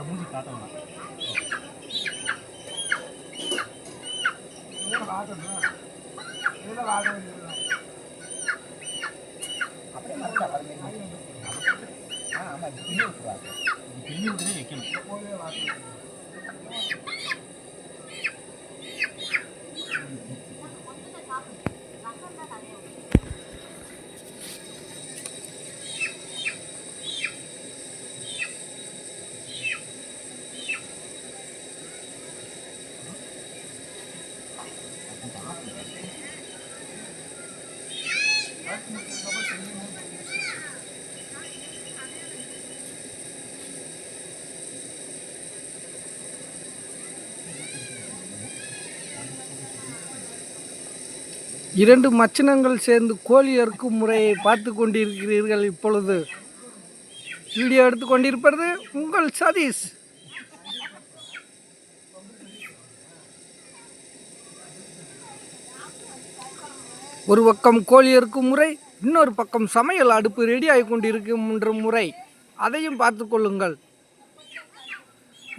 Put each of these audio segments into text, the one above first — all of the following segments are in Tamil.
மூஞ்சி காட்டணும். அப்படியே மறைச்சா பாருங்க. ஆமாம், பின்னி விட்டுருவாங்க. பின்னி விட்டுதே வைக்கணும். இரண்டு மச்சினங்கள் சேர்ந்து கோழி அறுக்கும் முறையை பார்த்து கொண்டிருக்கிறீர்கள். இப்பொழுது வீடியோ எடுத்து கொண்டிருப்பது உங்கள் சதீஷ். ஒரு பக்கம் கோழி அறுக்கும் முறை, இன்னொரு பக்கம் சமையல் அடுப்பு ரெடி ஆகி கொண்டிருக்கின்ற முறை, அதையும் பார்த்து கொள்ளுங்கள்.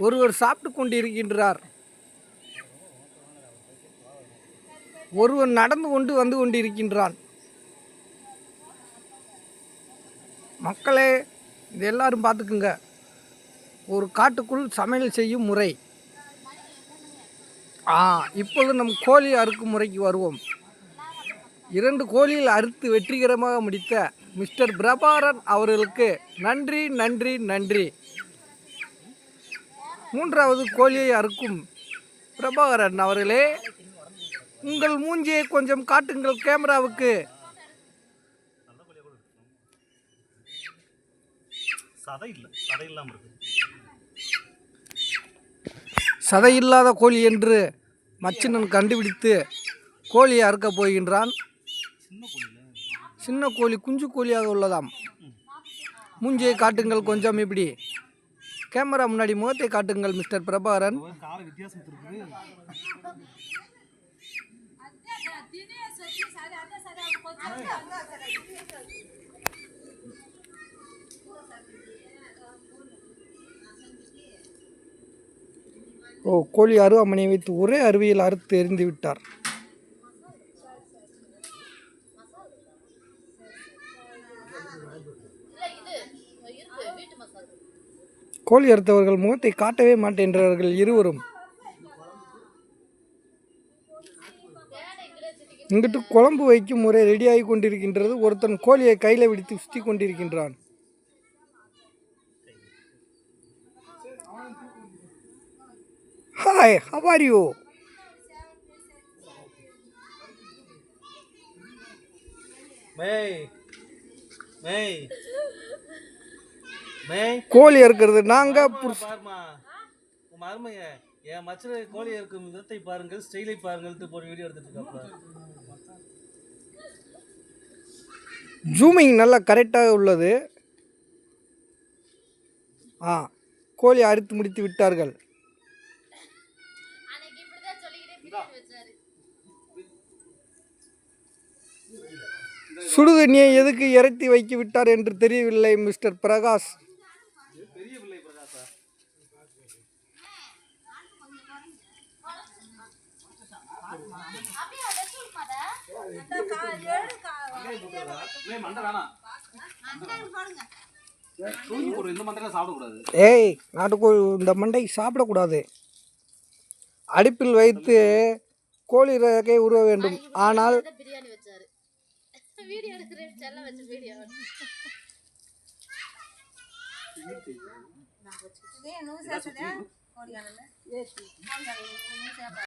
ஒருவர் சாப்பிட்டு கொண்டிருக்கின்றார், ஒருவன் நடந்து கொண்டு வந்து கொண்டிருக்கின்றான். மக்களே, இது எல்லாரும் பார்த்துக்குங்க. ஒரு காட்டுக்குள் சமையல் செய்யும் முறை. இப்பொழுது நம் கோழி அறுக்கும் முறைக்கு வருவோம். 2 கோழியில் அறுத்து வெற்றிகரமாக முடித்த மிஸ்டர் பிரபாகரன் அவர்களுக்கு நன்றி நன்றி நன்றி. 3வது கோழியை அறுக்கும் பிரபாகரன் அவர்களே, உங்கள் மூஞ்சியை கொஞ்சம் காட்டுங்கள் கேமராவுக்கு. சதை இல்லாத கோழி என்று மச்சினன் கண்டுபிடித்து கோழியை அறுக்கப் போகின்றான். சின்ன கோழி குஞ்சு கோழியாக உள்ளதாம். மூஞ்சியை காட்டுங்கள் கொஞ்சம், இப்படி கேமரா முன்னாடி முகத்தை காட்டுங்கள் மிஸ்டர் பிரபாகரன். கோழி அருவாமனை வைத்து ஒரே அருவியில் அறுத்து எறிந்து விட்டார். கோழி அறுத்தவர்கள் முகத்தை காட்டவே மாட்டேன்றார்கள் இருவரும். இங்கிட்டு குழம்பு வைக்கும் முறை ரெடியாகி கொண்டிருக்கின்றது. ஒருத்தன் கோழியை கையில் விடுத்து சுற்றி கொண்டிருக்கின்றான். Hi, how are you? கோழி இருக்கிறது நாங்க என் மச்சனை கோழி இருக்கும் விதத்தை பாருங்கள், ஸ்டைலை பாருங்கள் ஒரு வீடியோ எடுத்துட்டு இருக்காப்ல. ஜூமிங் நல்லா கரெக்டாக உள்ளது. கோழி அறுத்து முடித்து விட்டார்கள். சுடுதண்ணியை எதுக்கு இறத்தி வைத்து விட்டார் என்று தெரியவில்லை மிஸ்டர் பிரகாஷ். நாட்டுக்கோழி இந்த மண்டை சாப்பிடக்கூடாது. அடுப்பில் வைத்து கோழி ரகை உருவ வேண்டும். ஆனால்